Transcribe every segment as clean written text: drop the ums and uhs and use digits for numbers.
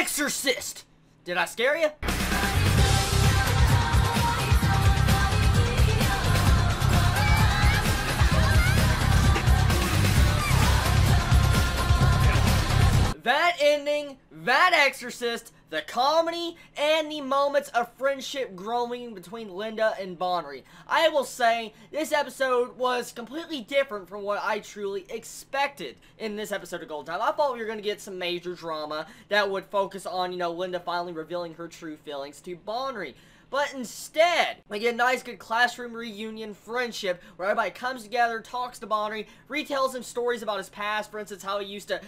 Exorcist! Did I scare you? That ending, that Exorcist, the comedy, and the moments of friendship growing between Linda and Bonnery. I will say, this episode was completely different from what I truly expected in this episode of Golden Time. I thought we were going to get some major drama that would focus on, Linda finally revealing her true feelings to Bonnery. But instead, we get a nice, good classroom reunion friendship where everybody comes together, talks to Bonnery, retells him stories about his past. For instance, how he used to,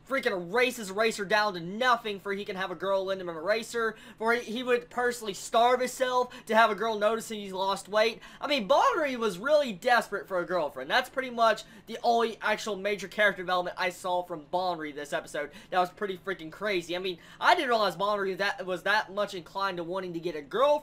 freaking race his racer down to nothing for he can have a girl lend him a racer. Or he would personally starve himself to have a girl noticing he's lost weight. I mean, Bonnery was really desperate for a girlfriend. That's pretty much the only actual major character development I saw from Bonnery this episode. That was pretty freaking crazy. I mean, I didn't realize Bonnery was that much inclined to wanting to get a girlfriend.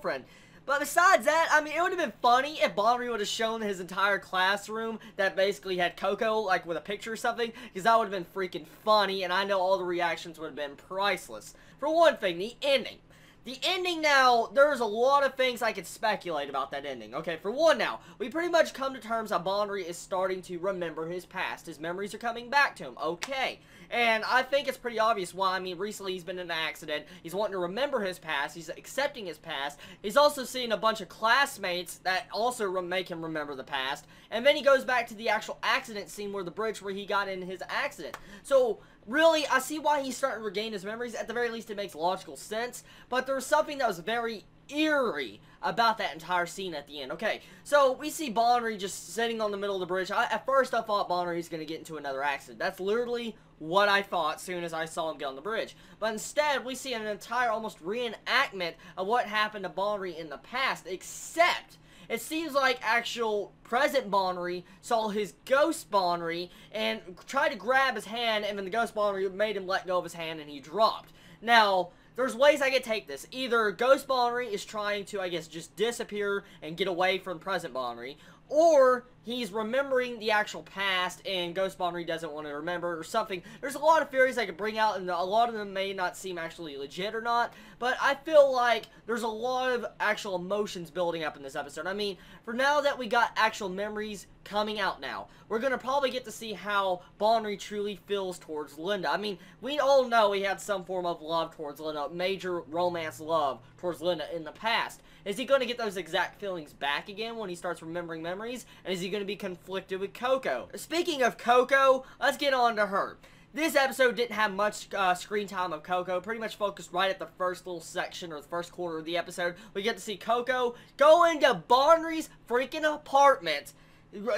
But besides that, I mean, it would have been funny if Bonnery would have shown his entire classroom that basically had Koko, with a picture or something, because that would have been freaking funny, and I know all the reactions would have been priceless. For one thing, the ending. The ending now, there's a lot of things I could speculate about that ending. Okay, for one now, we pretty much come to terms that Bonnery is starting to remember his past. His memories are coming back to him. Okay. And I think it's pretty obvious why. I mean, recently he's been in an accident. He's wanting to remember his past. He's accepting his past. He's also seeing a bunch of classmates that also make him remember the past. And then he goes back to the actual accident scene where the bridge where he got in his accident. So, really, I see why he's starting to regain his memories. At the very least, it makes logical sense. But there was something that was very eerie about that entire scene at the end. Okay, so we see Bonnery just sitting on the middle of the bridge. At first, I thought Bonnery was going to get into another accident. That's literally what I thought as soon as I saw him get on the bridge. But instead, we see an entire almost reenactment of what happened to Bonnery in the past, except it seems like actual present Bonnery saw his ghost Bonnery and tried to grab his hand, and then the ghost Bonnery made him let go of his hand and he dropped. Now, there's ways I could take this. Either Ghost Bonnery is trying to, I guess, just disappear and get away from present Bonnery, or he's remembering the actual past and Ghost Bonnery doesn't want to remember or something. There's a lot of theories I could bring out, and a lot of them may not seem actually legit or not, but I feel like there's a lot of actual emotions building up in this episode. I mean, for now that we got actual memories coming out now, we're going to probably get to see how Bonnery truly feels towards Linda. I mean, we all know he had some form of love towards Linda, major romance love towards Linda in the past. Is he going to get those exact feelings back again when he starts remembering memories? And is he going to be conflicted with Koko? Speaking of Koko, let's get on to her. This episode didn't have much screen time of Koko. Pretty much focused right at the first little section or the first quarter of the episode. We get to see Koko go into Bonnery's freaking apartment.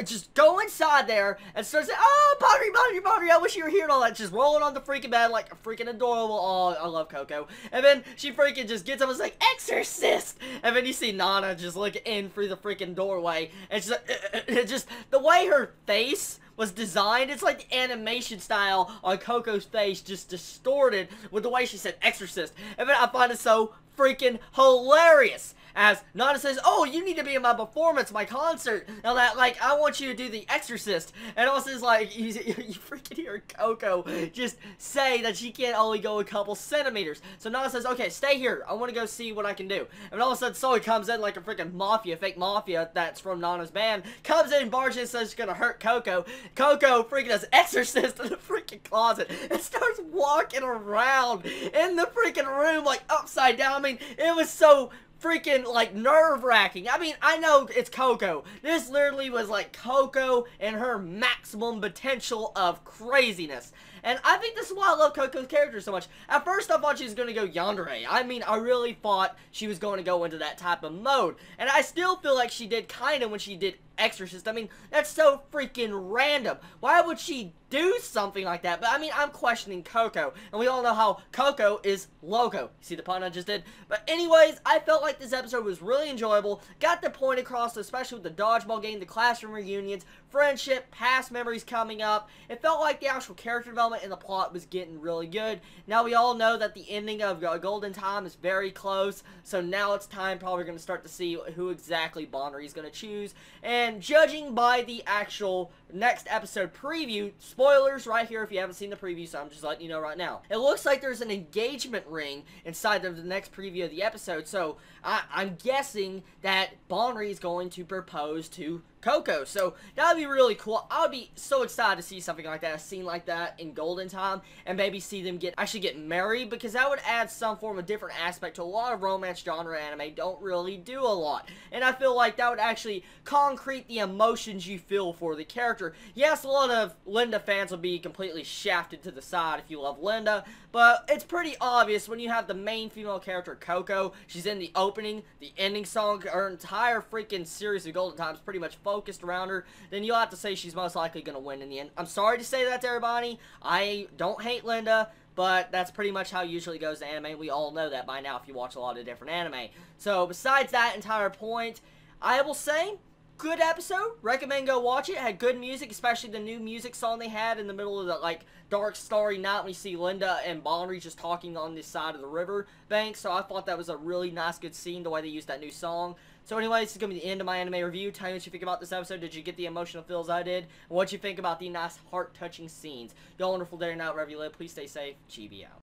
Just go inside there and start saying, "Oh, Bonnery, I wish you were here," and all that. Just rolling on the freaking bed like a freaking adorable. Oh, I love Koko. And then she freaking just gets up and is like, "Exorcist!" And then you see Nana just looking in through the freaking doorway. And she's like, just the way her face was designed, it's like the animation style on Koko's face just distorted with the way she said Exorcist. And then I find it so freaking hilarious as Nana says, "Oh, you need to be in my performance, my concert, and that, I want you to do the Exorcist." And also is like, you freaking hear Koko just say that she can't only go a couple centimeters. So Nana says, "Okay, stay here. I want to go see what I can do." And all of a sudden, Sully comes in like a freaking mafia, fake mafia that's from Nana's band, comes in, barges in, says she's gonna hurt Koko. Koko freaking does Exorcist in the freaking closet and starts walking around in the freaking room like upside down. I mean, it was so freaking, nerve-wracking. I mean, I know it's Koko. This literally was, Koko and her maximum potential of craziness. And I think this is why I love Koko's character so much. At first, I thought she was going to go yandere. I mean, I really thought she was going to go into that type of mode. And I still feel like she did kind of when she did Exorcist. I mean, that's so freaking random. Why would she do something like that? But I mean, I'm questioning Koko, and we all know how Koko is loco. You see the pun I just did? But anyways, I felt like this episode was really enjoyable, got the point across, especially with the dodgeball game, the classroom reunions, friendship, past memories coming up. It felt like the actual character development and the plot was getting really good. Now we all know that the ending of Golden Time is very close, so now it's time probably going to start to see who exactly Bonnery is going to choose. And judging by the actual next episode preview, spoilers right here if you haven't seen the preview, so I'm just letting you know right now. It looks like there's an engagement ring inside of the next preview of the episode, so I'm guessing that Bonri is going to propose to Koko, so that would be really cool. I would be so excited to see something like that, a scene like that in Golden Time, and maybe see them actually get married, because that would add some form of different aspect to a lot of romance genre anime don't really do a lot, and I feel like that would actually concrete the emotions you feel for the character. Yes, a lot of Linda fans will be completely shafted to the side if you love Linda, but it's pretty obvious when you have the main female character, Koko. She's in the opening, the ending song, her entire freaking series of Golden Time is pretty much focused around her, then you'll have to say she's most likely going to win in the end. I'm sorry to say that to everybody. I don't hate Linda, but that's pretty much how it usually goes to anime. We all know that by now if you watch a lot of different anime. So besides that entire point, I will say, good episode. Recommend go watch it. It had good music, especially the new music song they had in the middle of the, like, dark, starry night when you see Linda and Bonri just talking on this side of the river bank. So I thought that was a really nice, good scene, the way they used that new song. So anyway, this is going to be the end of my anime review. Tell me what you think about this episode. Did you get the emotional feels I did? And what you think about the nice, heart-touching scenes? Y'all wonderful day or night wherever you live. Please stay safe. Chibi out.